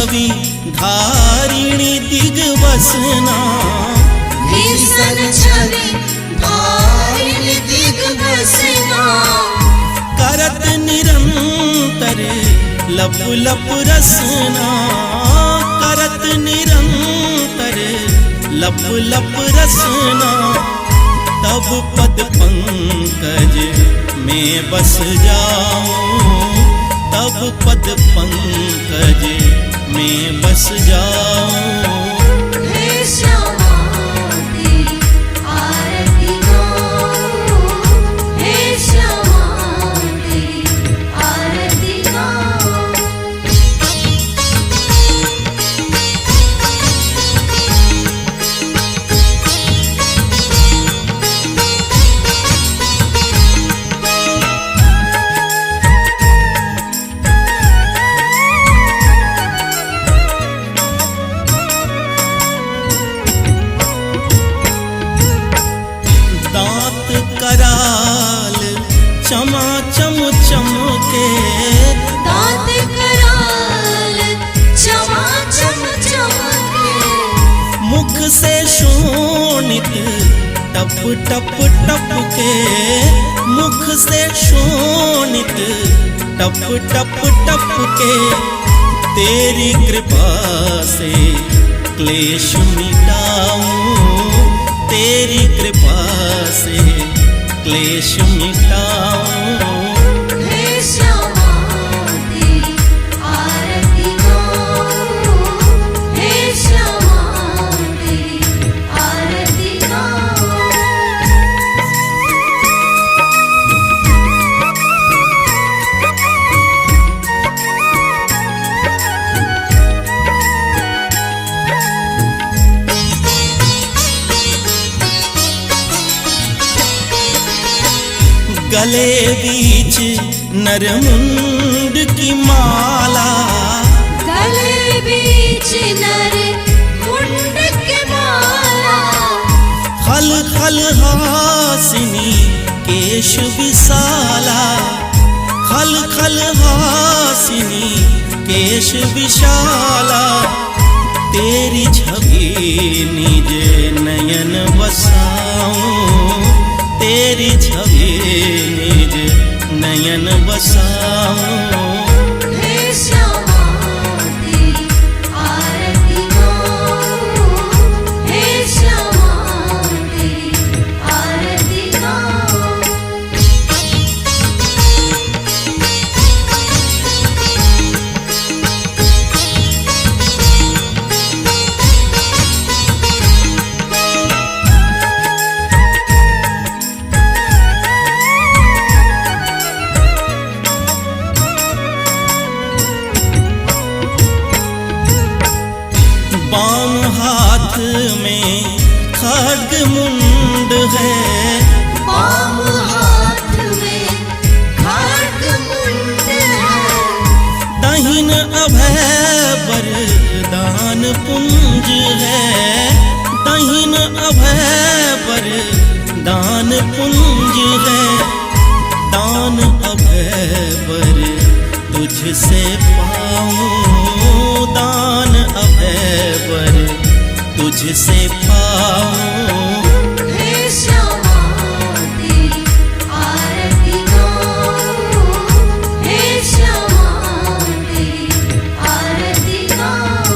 छवि धारिणी दिग्वसना, भीषण छवि धारिणी दिग्वसना, करत निरंतर लप लप रसना, करत निरंतर लप लप रसना। तब पद पंकज में बस जाऊं, तब पद पंकज में बस जाऊं। हे श्यामा तेरी आरती गाऊं, हे श्यामा तेरी आरती गाऊं। दांत कराल चमाचम चमके, दांत कराल चमाचम चमके, मुख से शोणित टप टप टप के, मुख से शोणित टप टप टप के। तेरी कृपा से क्लेश मिटाऊं, तेरी कृपा से क्लेश मिटाऊं। हे श्यामा तेरी आरती गाऊं, हे श्यामा तेरी आरती गाऊं। गले बीच नरमुंड की माला, गले बीच नर मुंड की माला, खल खल हासिनी केश विशाला, खल खल हासिनी केश विशाला। तेरी छवि निज नयन बसाऊं, तेरी छवि निज नयन बसाऊं। हे श्यामा तेरी आरती गाऊं, हे श्यामा तेरी आरती गाऊं। बाम हाथ में खड्ग मुंड है, बाम हाथ में खड्ग मुंड है, दहिन अभय वरदान पुंज है, दहिन अभय वरदान पुंज है। दान अभय वर तुझसे पाऊं, दान अभय वर तुझसे पाऊं। हे श्यामा तेरी आरती गाऊं, हे श्यामा तेरी आरती गाऊं।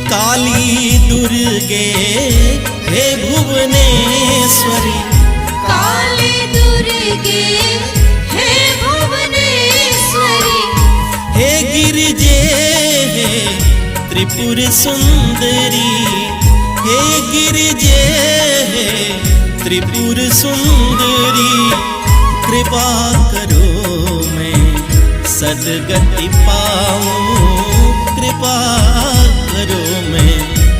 काली दुर्गे हे भुवनेश्वरी, काली दुर्गे हे भुवनेश्वरी, हे गिरिजे हे त्रिपुर सुंदरी, हे गिरिजे हे त्रिपुर सुंदरी। कृपा करो मैं सदगति पाऊं, कृपा करो मैं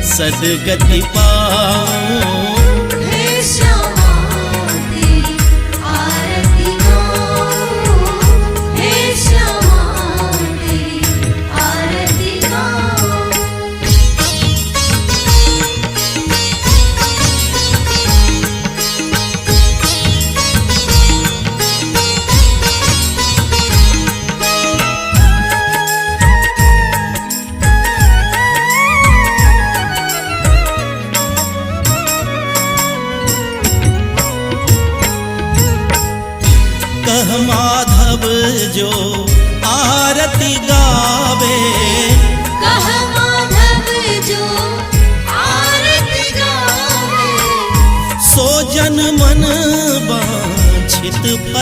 सदगति पाऊं। हे श्यामा तेरी आरती गाऊं, हे श्यामा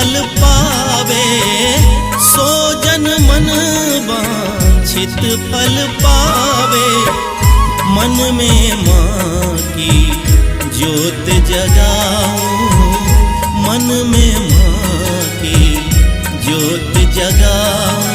फल पावे, सो जन मन वांछित फल पावे। मन में माँ की ज्योत जगाऊं, मन में माँ की ज्योत जगाऊं।